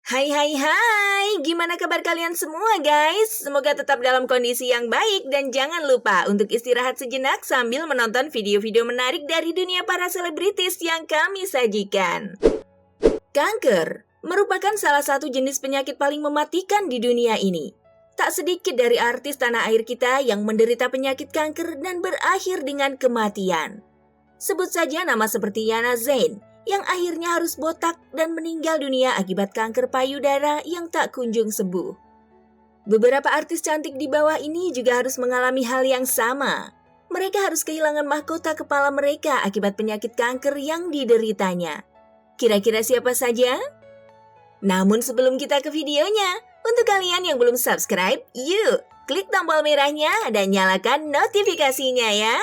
Hai hai hai, gimana kabar kalian semua guys? Semoga tetap dalam kondisi yang baik dan jangan lupa untuk istirahat sejenak sambil menonton video-video menarik dari dunia para selebritis yang kami sajikan. Kanker merupakan salah satu jenis penyakit paling mematikan di dunia ini. Tak sedikit dari artis tanah air kita yang menderita penyakit kanker dan berakhir dengan kematian. Sebut saja nama seperti Yana Zain, yang akhirnya harus botak dan meninggal dunia akibat kanker payudara yang tak kunjung sembuh. Beberapa artis cantik di bawah ini juga harus mengalami hal yang sama. Mereka harus kehilangan mahkota kepala mereka akibat penyakit kanker yang dideritanya. Kira-kira siapa saja? Namun sebelum kita ke videonya, untuk kalian yang belum subscribe, yuk klik tombol merahnya dan nyalakan notifikasinya ya.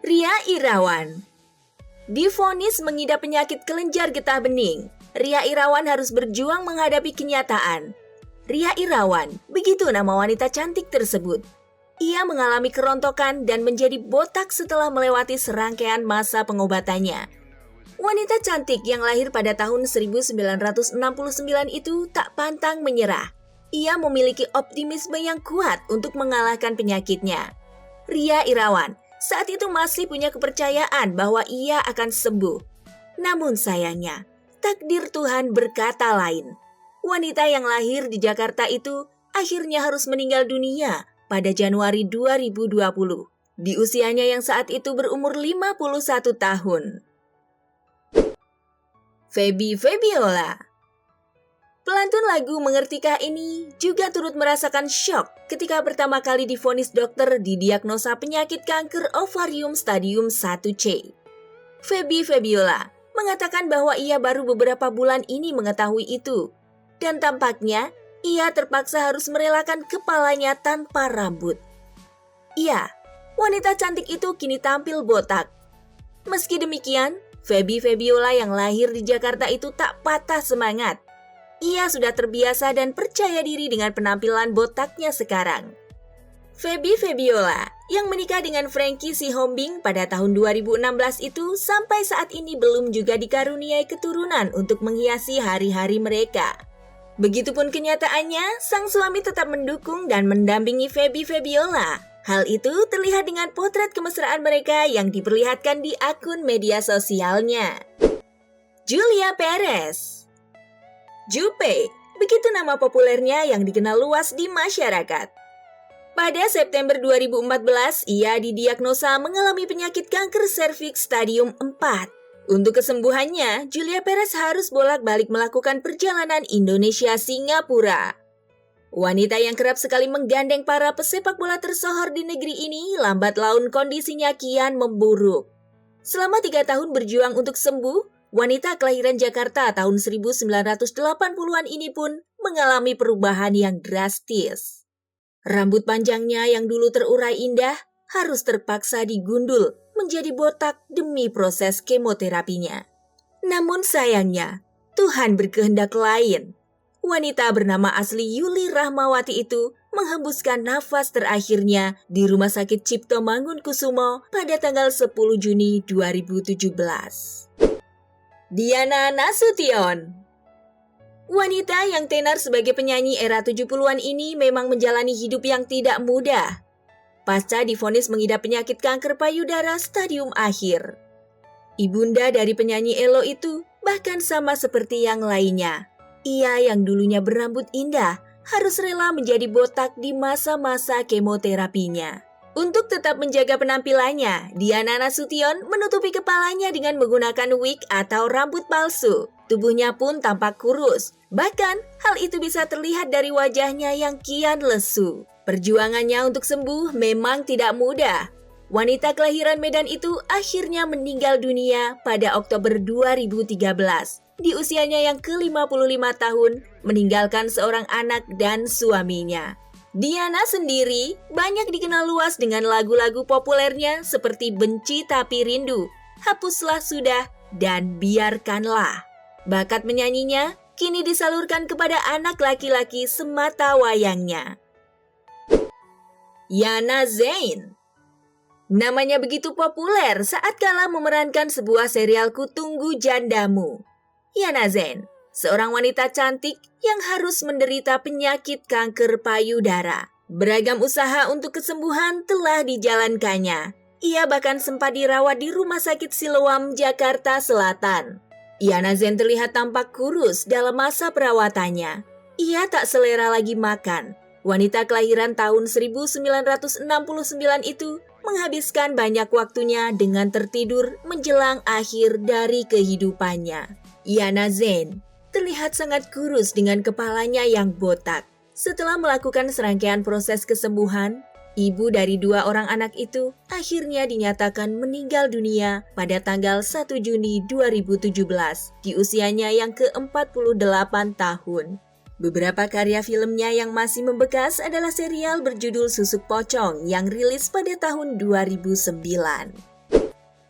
Ria Irawan divonis mengidap penyakit kelenjar getah bening. Ria Irawan harus berjuang menghadapi kenyataan. Ria Irawan, begitu nama wanita cantik tersebut. Ia mengalami kerontokan dan menjadi botak setelah melewati serangkaian masa pengobatannya. Wanita cantik yang lahir pada tahun 1969 itu tak pantang menyerah. Ia memiliki optimisme yang kuat untuk mengalahkan penyakitnya. Ria Irawan saat itu masih punya kepercayaan bahwa ia akan sembuh. Namun sayangnya, takdir Tuhan berkata lain. Wanita yang lahir di Jakarta itu akhirnya harus meninggal dunia pada Januari 2020. Di usianya yang saat itu berumur 51 tahun. Feby Febiola. Pelantun lagu Mengertikah ini juga turut merasakan syok ketika pertama kali divonis dokter didiagnosa penyakit kanker ovarium stadium 1C. Feby Febiola mengatakan bahwa ia baru beberapa bulan ini mengetahui itu, dan tampaknya ia terpaksa harus merelakan kepalanya tanpa rambut. Iya, wanita cantik itu kini tampil botak. Meski demikian, Feby Febiola yang lahir di Jakarta itu tak patah semangat. Ia sudah terbiasa dan percaya diri dengan penampilan botaknya sekarang. Feby Febiola yang menikah dengan Frankie Sihombing pada tahun 2016 itu sampai saat ini belum juga dikaruniai keturunan untuk menghiasi hari-hari mereka. Begitupun kenyataannya, sang suami tetap mendukung dan mendampingi Feby Febiola. Hal itu terlihat dengan potret kemesraan mereka yang diperlihatkan di akun media sosialnya. Julia Perez. Jupe, begitu nama populernya yang dikenal luas di masyarakat. Pada September 2014, ia didiagnosa mengalami penyakit kanker serviks stadium 4. Untuk kesembuhannya, Julia Perez harus bolak-balik melakukan perjalanan Indonesia-Singapura. Wanita yang kerap sekali menggandeng para pesepak bola tersohor di negeri ini, lambat laun kondisinya kian memburuk. Selama 3 tahun berjuang untuk sembuh, wanita kelahiran Jakarta tahun 1980-an ini pun mengalami perubahan yang drastis. Rambut panjangnya yang dulu terurai indah harus terpaksa digundul menjadi botak demi proses kemoterapinya. Namun sayangnya, Tuhan berkehendak lain. Wanita bernama asli Yuli Rahmawati itu menghembuskan nafas terakhirnya di Rumah Sakit Cipto Mangunkusumo pada tanggal 10 Juni 2017. Diana Nasution. Wanita yang tenar sebagai penyanyi era 70-an ini memang menjalani hidup yang tidak mudah. Pasca divonis mengidap penyakit kanker payudara stadium akhir. Ibunda dari penyanyi Elo itu bahkan sama seperti yang lainnya. Ia yang dulunya berambut indah harus rela menjadi botak di masa-masa kemoterapinya. Untuk tetap menjaga penampilannya, Diana Nasution menutupi kepalanya dengan menggunakan wig atau rambut palsu. Tubuhnya pun tampak kurus. Bahkan, hal itu bisa terlihat dari wajahnya yang kian lesu. Perjuangannya untuk sembuh memang tidak mudah. Wanita kelahiran Medan itu akhirnya meninggal dunia pada Oktober 2013. Di usianya yang ke-55 tahun, meninggalkan seorang anak dan suaminya. Diana sendiri banyak dikenal luas dengan lagu-lagu populernya seperti Benci Tapi Rindu, Hapuslah Sudah, dan Biarkanlah. Bakat menyanyinya kini disalurkan kepada anak laki-laki semata wayangnya. Yana Zain. Namanya begitu populer saat kala memerankan sebuah serial Kutunggu Jandamu. Yana Zain seorang wanita cantik yang harus menderita penyakit kanker payudara. Beragam usaha untuk kesembuhan telah dijalankannya. Ia bahkan sempat dirawat di Rumah Sakit Siloam, Jakarta Selatan. Yana Zain terlihat tampak kurus dalam masa perawatannya. Ia tak selera lagi makan. Wanita kelahiran tahun 1969 itu menghabiskan banyak waktunya dengan tertidur menjelang akhir dari kehidupannya. Yana Zain terlihat sangat kurus dengan kepalanya yang botak. Setelah melakukan serangkaian proses kesembuhan, ibu dari 2 orang anak itu akhirnya dinyatakan meninggal dunia pada tanggal 1 Juni 2017 di usianya yang ke-48 tahun. Beberapa karya filmnya yang masih membekas adalah serial berjudul Susuk Pocong yang rilis pada tahun 2009.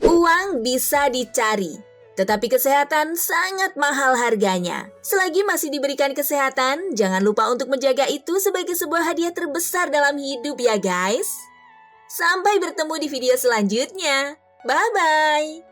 Uang bisa dicari, tetapi kesehatan sangat mahal harganya. Selagi masih diberikan kesehatan, jangan lupa untuk menjaga itu sebagai sebuah hadiah terbesar dalam hidup ya guys. Sampai bertemu di video selanjutnya. Bye-bye.